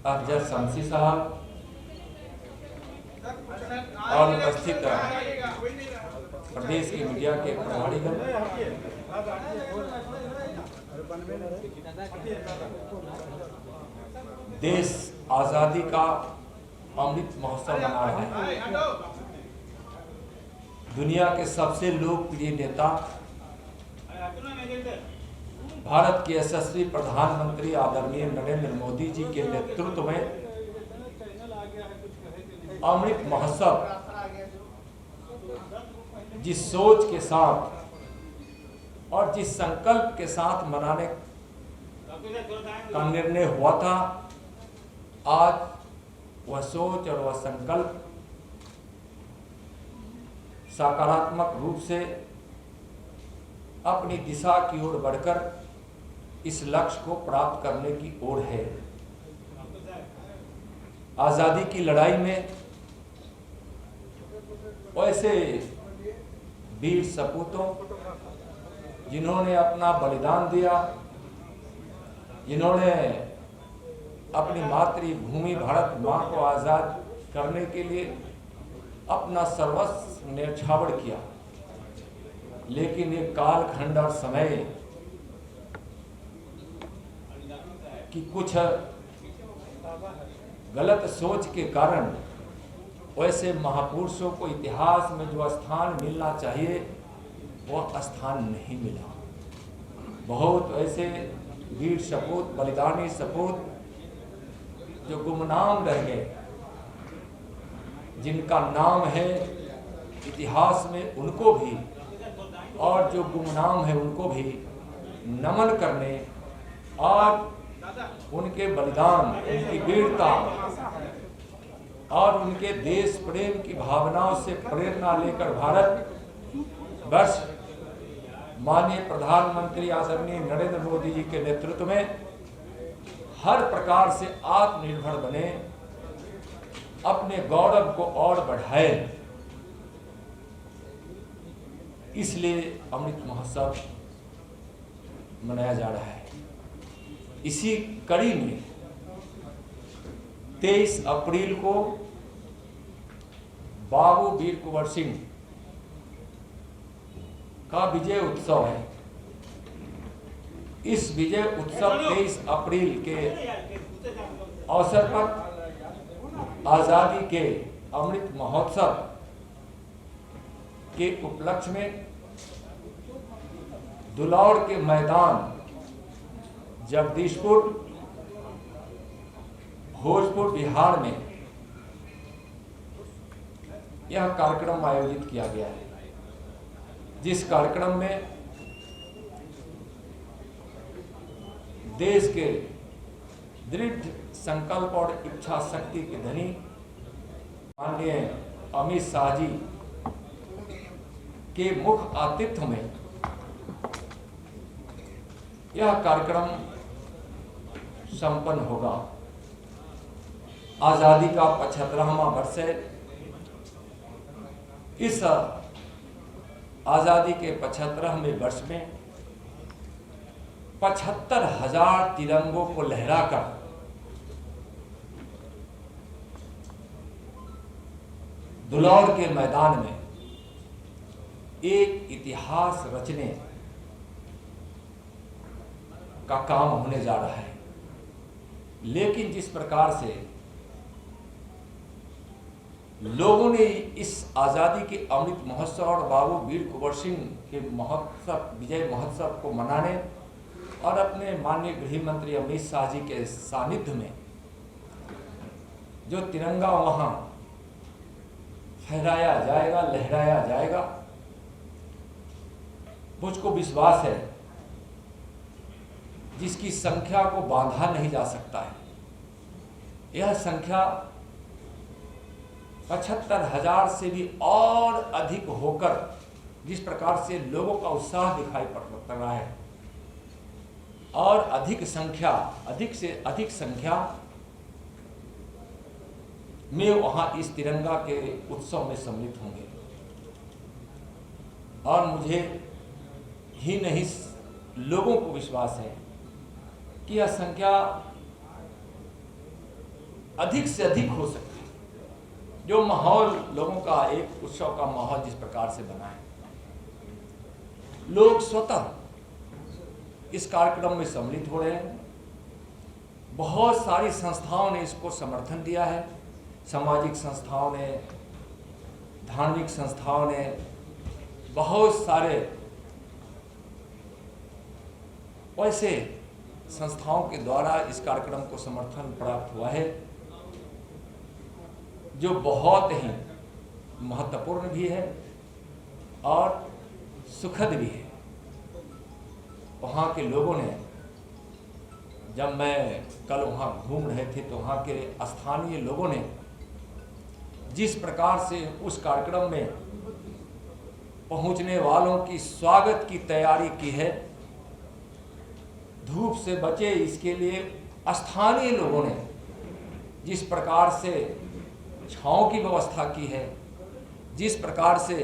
अफजल शमसी साहब और उपस्थित प्रदेश के मीडिया के प्रभारीगण, देश आज़ादी का अमृत महोत्सव मना रहा है। दुनिया के सबसे लोकप्रिय नेता, भारत के यशस्वी प्रधानमंत्री आदरणीय नरेंद्र मोदी जी के नेतृत्व में अमृत महोत्सव जिस सोच के साथ और जिस संकल्प के साथ मनाने का निर्णय हुआ था, आज वह सोच और वह संकल्प सकारात्मक रूप से अपनी दिशा की ओर बढ़कर इस लक्ष्य को प्राप्त करने की ओर है। आजादी की लड़ाई में ऐसे वीर सपूतों जिन्होंने अपना बलिदान दिया, जिन्होंने अपनी मातृभूमि भारत मां को आजाद करने के लिए अपना सर्वस्व न्यौछावर किया, लेकिन एक कालखंड और समय की कुछ गलत सोच के कारण वैसे महापुरुषों को इतिहास में जो स्थान मिलना चाहिए वह स्थान नहीं मिला। बहुत ऐसे वीर सपूत, बलिदानी सपूत जो गुमनाम रह गए, जिनका नाम है इतिहास में, उनको भी और जो गुमनाम है उनको भी नमन करने और उनके बलिदान, उनकी वीरता और उनके देश प्रेम की भावनाओं से प्रेरणा लेकर भारत वर्ष माननीय प्रधानमंत्री आदरणीय नरेंद्र मोदी जी के नेतृत्व में हर प्रकार से आत्मनिर्भर बने, अपने गौरव को और बढ़ाए। इसलिए अमृत महोत्सव मनाया जा रहा है। इसी कड़ी में 23 अप्रैल को बाबू वीर कुंवर सिंह का विजय उत्सव है। इस विजय उत्सव 23 अप्रैल के अवसर पर आजादी के अमृत महोत्सव के उपलक्ष्य में दुलौर के मैदान, जगदीशपुर, भोजपुर, बिहार में यह कार्यक्रम आयोजित किया गया है, जिस कार्यक्रम में देश के दृढ़ संकल्प और इच्छा शक्ति के धनी माननीय अमित शाह जी के मुख्य आतिथ्य में यह कार्यक्रम संपन्न होगा। आजादी का 75वां वर्ष है। इस आजादी के 75वें वर्ष में 75,000 तिरंगों को लहराकर दुलौर के मैदान में एक इतिहास रचने का काम होने जा रहा है। लेकिन जिस प्रकार से लोगों ने इस आजादी के अमृत महोत्सव और बाबू वीर कुंवर सिंह के महोत्सव, विजय महोत्सव को मनाने और अपने माननीय गृह मंत्री अमित शाह जी के सानिध्य में जो तिरंगा वहां फहराया जाएगा, लहराया जाएगा, मुझको विश्वास है जिसकी संख्या को बांधा नहीं जा सकता है। यह संख्या 75,000 से भी और अधिक होकर जिस प्रकार से लोगों का उत्साह दिखाई पड़ रहा है और अधिक से अधिक संख्या में वहां इस तिरंगा के उत्सव में सम्मिलित होंगे। और मुझे ही नहीं, लोगों को विश्वास है कि यह संख्या अधिक से अधिक हो सके, जो माहौल लोगों का एक उत्सव का माहौल जिस प्रकार से बना है, लोग स्वतः इस कार्यक्रम में सम्मिलित हो रहे हैं। बहुत सारी संस्थाओं ने इसको समर्थन दिया है, सामाजिक संस्थाओं ने, धार्मिक संस्थाओं ने, बहुत सारे ऐसे संस्थाओं के द्वारा इस कार्यक्रम को समर्थन प्राप्त हुआ है, जो बहुत ही महत्वपूर्ण भी है और सुखद भी है। वहाँ के लोगों ने, जब मैं कल वहाँ घूम रहे थे तो वहाँ के स्थानीय लोगों ने जिस प्रकार से उस कार्यक्रम में पहुँचने वालों की स्वागत की तैयारी की है, धूप से बचे इसके लिए स्थानीय लोगों ने जिस प्रकार से छांव की व्यवस्था की है, जिस प्रकार से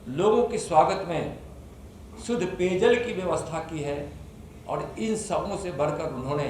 लोगों के स्वागत में शुद्ध पेयजल की व्यवस्था की है, और इन सबों से बढ़कर उन्होंने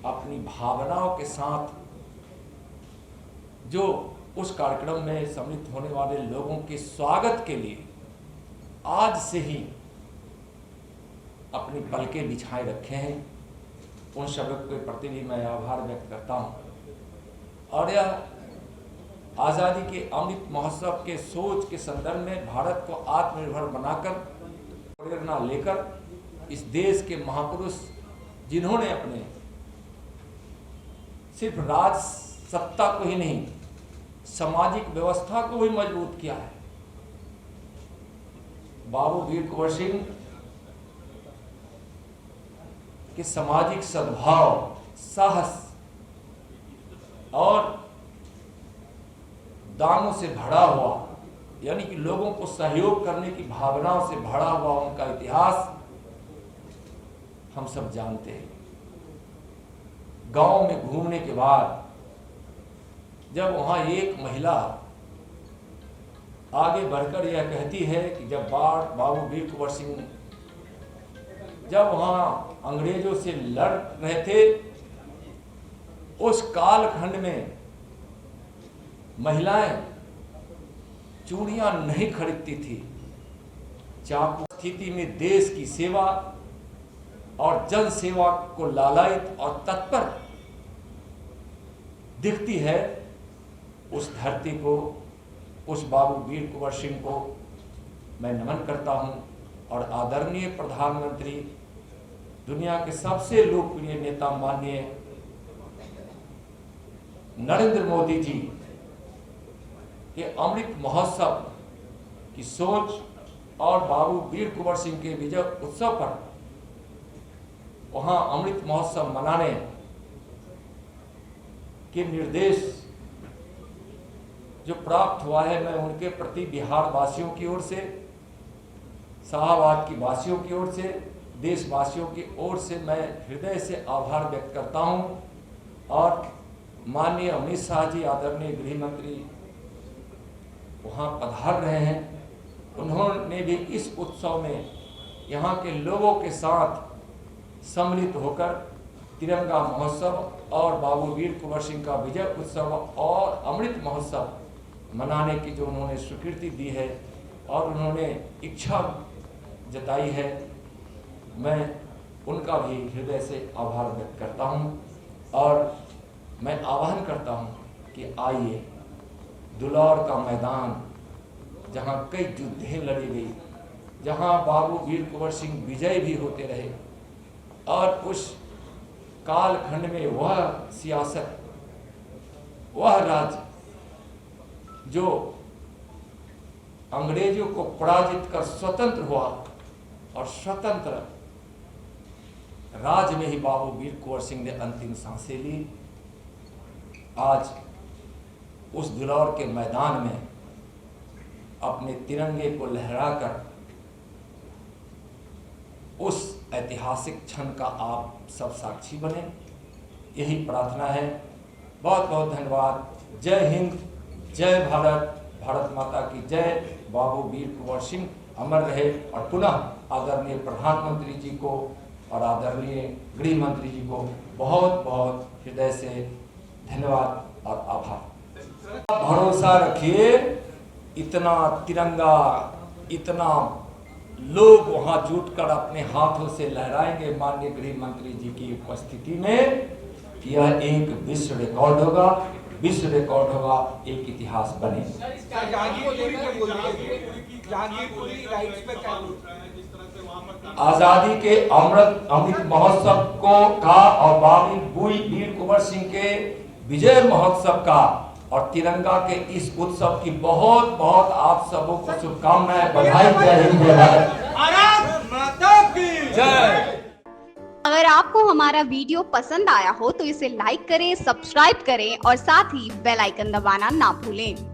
अपनी भावनाओं के साथ जो उस कार्यक्रम में सम्मिलित होने वाले लोगों के स्वागत के लिए आज से ही अपनी पलकें बिछाए रखे हैं, उन सबों के प्रति भी मैं आभार व्यक्त करता हूं। और यह आज़ादी के अमृत महोत्सव के सोच के संदर्भ में भारत को आत्मनिर्भर बनाकर, प्रेरणा लेकर इस देश के महापुरुष जिन्होंने अपने सिर्फ राज सत्ता को ही नहीं, सामाजिक व्यवस्था को भी मजबूत किया है। बाबू वीर कुंवर सिंह के सामाजिक सद्भाव, साहस और दानों से भरा हुआ, यानी कि लोगों को सहयोग करने की भावनाओं से भरा हुआ उनका इतिहास हम सब जानते हैं। गांव में घूमने के बाद जब वहां एक महिला आगे बढ़कर यह कहती है कि जब बाबू वीर कुंवर सिंह जब वहां अंग्रेजों से लड़ रहे थे, उस कालखंड में महिलाएं चूड़ियां नहीं खरीदती थी। चाकू स्थिति में देश की सेवा और जन सेवा को लालायित और तत्पर दिखती है। उस धरती को, उस बाबू वीर कुंवर सिंह को मैं नमन करता हूं, और आदरणीय प्रधानमंत्री, दुनिया के सबसे लोकप्रिय नेता माननीय नरेंद्र मोदी जी के अमृत महोत्सव की सोच और बाबू वीर कुंवर सिंह के विजय उत्सव पर वहां अमृत महोत्सव मनाने के निर्देश जो प्राप्त हुआ है, मैं उनके प्रति बिहार वासियों की ओर से, शाहबाद की वासियों की ओर से, देशवासियों की ओर से मैं हृदय से आभार व्यक्त करता हूं। और माननीय अमित शाह जी, आदरणीय गृह मंत्री वहाँ पधार रहे हैं, उन्होंने भी इस उत्सव में यहाँ के लोगों के साथ सम्मिलित होकर तिरंगा महोत्सव और बाबू वीर कुंवर सिंह का विजय उत्सव और अमृत महोत्सव मनाने की जो उन्होंने स्वीकृति दी है और उन्होंने इच्छा जताई है, मैं उनका भी हृदय से आभार व्यक्त करता हूं। और मैं आह्वान करता हूं कि आइए, दुलौर का मैदान जहां कई युद्धें लड़ी गई, जहां बाबू वीर कुंवर सिंह विजय भी होते रहे, और उस कालखंड में वह सियासत, वह राज्य जो अंग्रेजों को पराजित कर स्वतंत्र हुआ, और स्वतंत्र राज में ही बाबू वीर कुंवर सिंह ने अंतिम सांसें ली। आज उस दुलौर के मैदान में अपने तिरंगे को लहराकर उस ऐतिहासिक क्षण का आप सब साक्षी बने, यही प्रार्थना है। बहुत बहुत धन्यवाद। जय हिंद, जय भारत, भारत माता की जय। बाबू वीर कुंवर सिंह अमर रहे। और पुनः आदरणीय प्रधानमंत्री जी को और आदरणीय गृह मंत्री जी को बहुत बहुत हृदय से धन्यवाद और आभार। भरोसा रखिए, इतना तिरंगा, इतना लोग वहां जुटकर अपने हाथों से लहराएंगे माननीय गृह मंत्री जी की उपस्थिति में। यह एक विश्व रिकॉर्ड होगा, विश्व रिकॉर्ड होगा, एक इतिहास बने। आजादी के अमृत महोत्सव का और बाबी वीर कुंवर सिंह के विजय महोत्सव का और तिरंगा के इस उत्सव की बहुत बहुत आप सबों को शुभकामनाएं, बधाई। जय हिंद, जय भारत माता की जय। अगर आपको हमारा वीडियो पसंद आया हो तो इसे लाइक करें, सब्सक्राइब करें और साथ ही बेल आइकन दबाना ना भूलें।